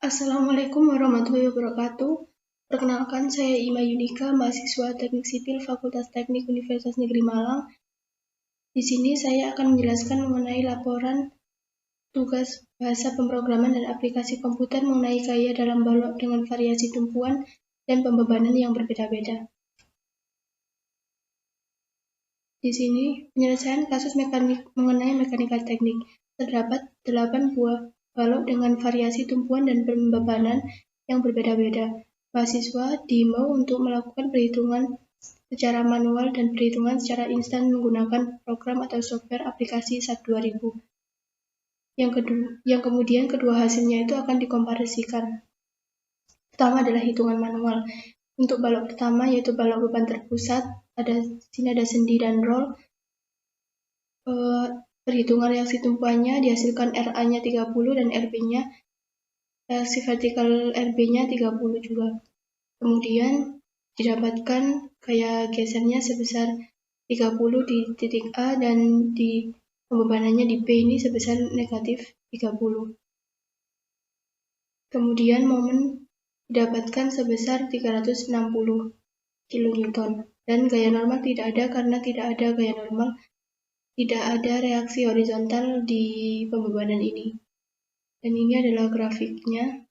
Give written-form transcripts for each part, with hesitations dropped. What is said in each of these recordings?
Assalamualaikum warahmatullahi wabarakatuh. Perkenalkan, saya Ima Yunika, mahasiswa Teknik Sipil Fakultas Teknik Universitas Negeri Malang. Di sini saya akan menjelaskan mengenai laporan tugas bahasa pemrograman dan aplikasi komputer mengenai gaya dalam balok dengan variasi tumpuan dan pembebanan yang berbeda-beda. Di sini, penyelesaian kasus mengenai mekanika teknik. Terdapat 8 buah balok dengan variasi tumpuan dan pembebanan yang berbeda-beda. Mahasiswa diimbau untuk melakukan perhitungan secara manual dan perhitungan secara instan menggunakan program atau software aplikasi SAP 2000. Yang kemudian kedua hasilnya itu akan dikomparasikan. Pertama adalah hitungan manual. Untuk balok pertama yaitu balok beban terpusat, sini ada sendi dan roll. Perhitungan reaksi tumpuannya dihasilkan RA-nya 30 dan RB-nya reaksi vertikal RB-nya 30 juga. Kemudian didapatkan gaya gesernya sebesar 30 di titik A dan di pembebanannya di P ini sebesar negatif 30. Kemudian momen didapatkan sebesar 360 kN dan gaya normal tidak ada karena tidak ada gaya normal, tidak ada reaksi horizontal di pembebanan ini. Dan ini adalah grafiknya.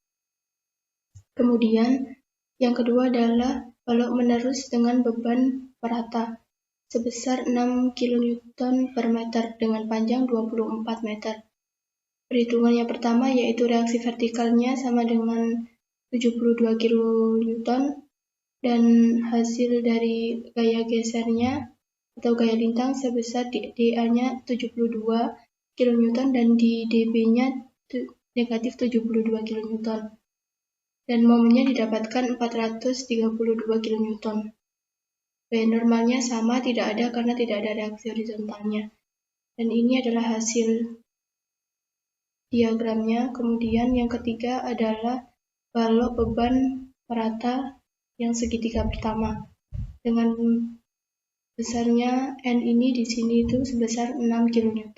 Kemudian yang kedua adalah balok menerus dengan beban merata sebesar 6 kN per meter dengan panjang 24 meter. Perhitungan yang pertama yaitu reaksi vertikalnya sama dengan 72 kN dan hasil dari gaya gesernya atau gaya lintang sebesar dA-nya 72 kN dan di dB-nya negatif 72 kN. Dan momennya didapatkan 432 kN. Gaya normalnya sama, tidak ada karena tidak ada reaksi horizontalnya. Dan ini adalah hasil diagramnya. Kemudian yang ketiga adalah balok beban merata yang segitiga pertama. Dengan besarnya N ini di sini itu sebesar 6 kN.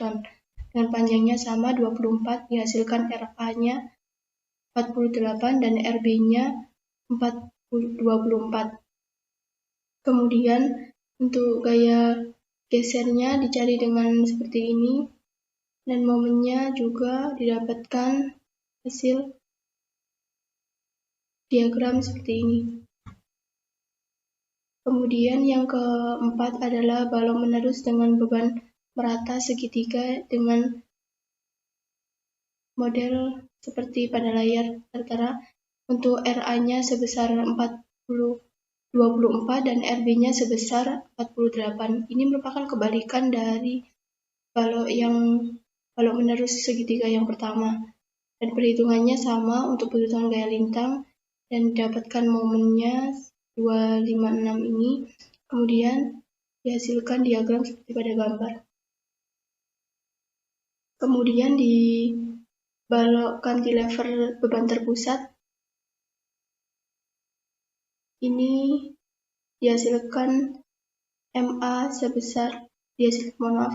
Dengan panjangnya sama 24, dihasilkan RA-nya 48 dan RB-nya 24. Kemudian untuk gaya gesernya dicari dengan seperti ini dan momennya juga didapatkan hasil diagram seperti ini. Kemudian yang keempat adalah balok menerus dengan beban merata segitiga dengan model seperti pada layar tertera. Untuk RA-nya sebesar 24 dan RB-nya sebesar 48. Ini merupakan kebalikan dari balok menerus segitiga yang pertama. Dan perhitungannya sama untuk perhitungan gaya lintang dan didapatkan momennya 256 ini. Kemudian dihasilkan diagram seperti pada gambar. Kemudian di balok cantilever beban terpusat ini dihasilkan MA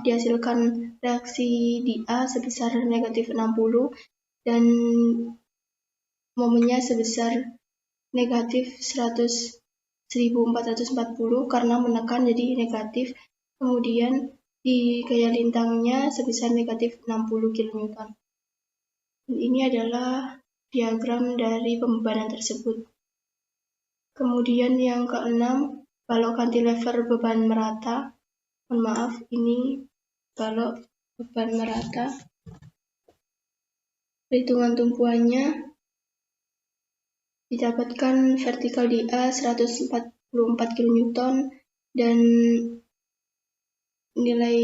dihasilkan reaksi di A sebesar negatif 60 dan momennya sebesar negatif 1440 karena menekan jadi negatif. Kemudian di gaya lintangnya sebesar negatif 60 kN. Dan ini adalah diagram dari pembebanan tersebut. Kemudian yang keenam, balok cantilever beban merata. Mohon maaf, ini balok beban merata. Perhitungan tumpuannya didapatkan vertikal di A 144 kN dan nilai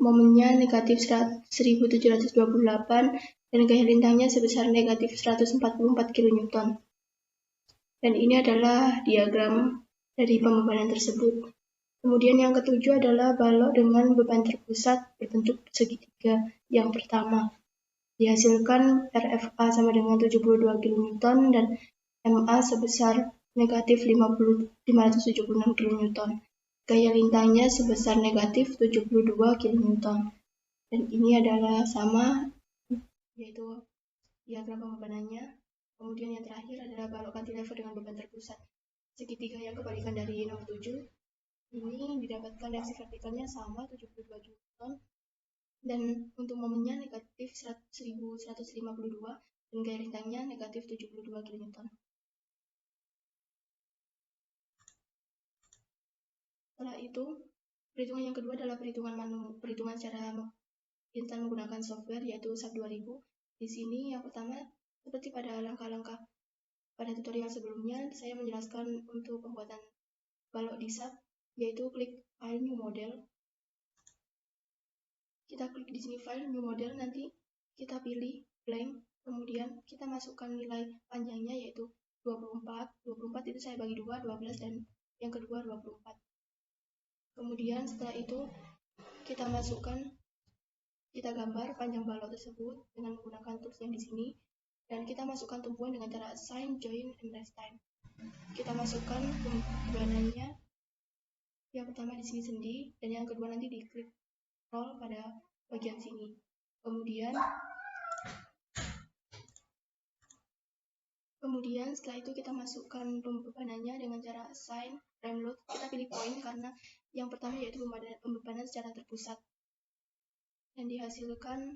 momennya negatif 1728 dan gaya lintangnya sebesar negatif 144 kN. Dan ini adalah diagram dari pembebanan tersebut. Kemudian yang ketujuh adalah balok dengan beban terpusat berbentuk segitiga yang pertama. Dihasilkan RFA sama dengan 72 kN dan MA sebesar negatif 576 kN. Gaya lintangnya sebesar negatif 72 kN. Dan ini adalah sama, yaitu diagram pembebanannya. Kemudian Kemudian yang terakhir adalah balok cantilever dengan beban terpusat segitiga yang kebalikan dari nomor 7. Ini didapatkan reaksi vertikalnya sama 72 kilonewton dan untuk momennya negatif 1152 dan gaya rintangnya negatif 72 kilonewton. Setelah itu, perhitungan yang kedua adalah perhitungan secara instan menggunakan software yaitu SAP 2000. Di sini yang pertama, seperti pada langkah-langkah pada tutorial sebelumnya, saya menjelaskan untuk pembuatan balok di SAP, yaitu klik File New Model. Kita klik di sini File New Model, nanti kita pilih blank, kemudian kita masukkan nilai panjangnya yaitu 24. 24 itu saya bagi 2, 12, dan yang kedua 24. Kemudian setelah itu kita gambar panjang balok tersebut dengan menggunakan tools yang di sini, dan kita masukkan tumpuan dengan cara assign, join, and rest time. Kita masukkan tumpuannya, yang pertama di sini sendi, dan yang kedua nanti diklik roll pada bagian sini. Kemudian setelah itu kita masukkan pembebanannya dengan cara assign, frame load. Kita pilih point karena yang pertama yaitu pembebanan secara terpusat. Dan dihasilkan,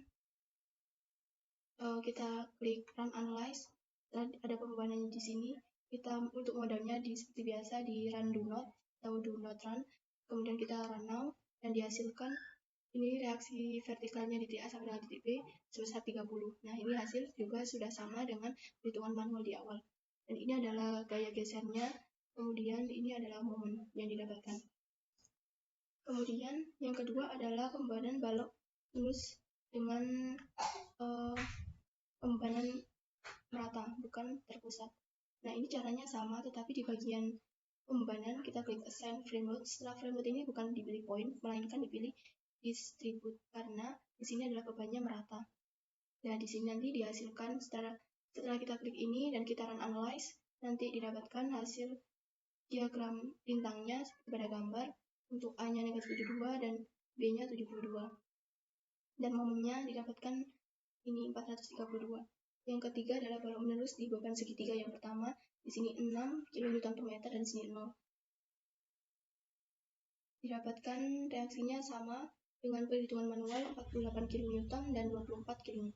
kita klik run analyze. Ada pembebanannya di sini. Kita untuk modalnya seperti biasa di run do not atau do not run. Kemudian kita run now dan dihasilkan ini reaksi vertikalnya di titik A sampai dengan titik B sebesar 30. Nah, ini hasil juga sudah sama dengan perhitungan manual di awal. Dan ini adalah gaya gesernya, kemudian ini adalah momen yang didapatkan. Kemudian yang kedua adalah pembebanan balok lurus dengan pembebanan merata, bukan terpusat. Nah, ini caranya sama, tetapi di bagian pembebanan kita klik assign frame load. Setelah frame load ini bukan dipilih point, melainkan dipilih distribute karena di sini adalah bebannya merata. Nah, di sini nanti dihasilkan setelah kita klik ini dan kita run analyze, nanti didapatkan hasil diagram rintangnya seperti pada gambar. Untuk A-nya negatif 72 dan B-nya 72. Dan momennya didapatkan ini 432. Yang ketiga adalah balok menerus di beban segitiga yang pertama. Di sini 6 kN per meter dan di sini 0. Didapatkan reaksinya sama dengan perhitungan manual 48 kN dan 24 kN.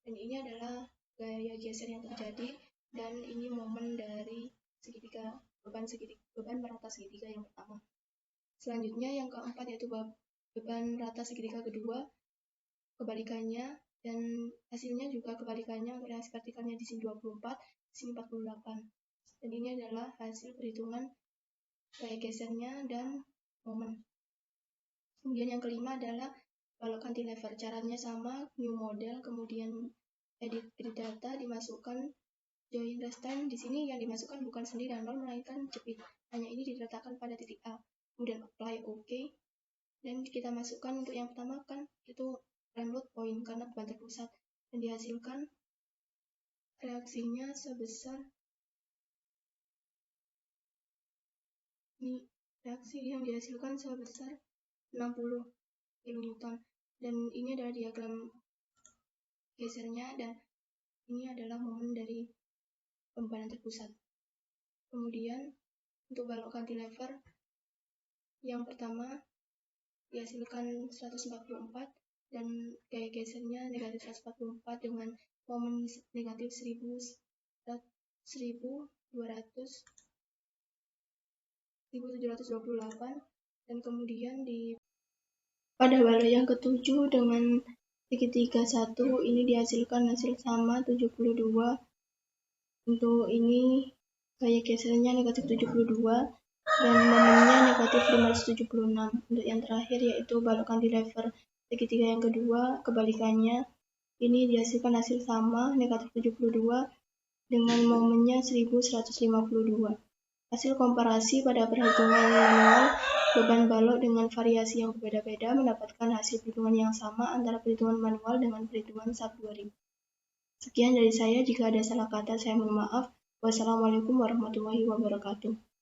Dan ini adalah gaya geser yang terjadi dan ini momen dari segitiga beban merata segitiga yang pertama. Selanjutnya yang keempat yaitu beban rata segitiga kedua, kebalikannya, dan hasilnya juga kebalikannya. Untuk reaksi vertikalnya di sini 24, di sini 48. Dan ini adalah hasil perhitungan gaya gesernya dan momen. Kemudian yang kelima adalah balok cantilever. Caranya sama, new model, kemudian edit grid data, dimasukkan join rest time. Di sini yang dimasukkan bukan sendi dan nol, melainkan jepit. Hanya ini diletakkan pada titik A. Kemudian apply OK. Dan kita masukkan untuk yang pertama kan itu frame load point karena beban terpusat. Dan dihasilkan reaksinya sebesar ini, reaksi yang dihasilkan sebesar 60 kN. Dan ini adalah diagram gesernya dan ini adalah momen dari pembebanan terpusat. Kemudian untuk balok cantilever yang pertama dihasilkan 144 dan gaya gesernya negatif 144 dengan momen negatif 1728. Dan kemudian pada balok yang ketujuh dengan segitiga 1 ini dihasilkan hasil sama 72. Untuk ini gaya gesernya negatif 72 dan momennya negatif 576. Untuk yang terakhir yaitu balok cantilever segitiga yang kedua, kebalikannya ini dihasilkan hasil sama negatif 72 dengan momennya 1152. Hasil komparasi pada perhitungan manual beban balok dengan variasi yang berbeda-beda mendapatkan hasil perhitungan yang sama antara perhitungan manual dengan perhitungan SAP 2000. Sekian dari saya, jika ada salah kata saya mohon maaf. Wassalamualaikum warahmatullahi wabarakatuh.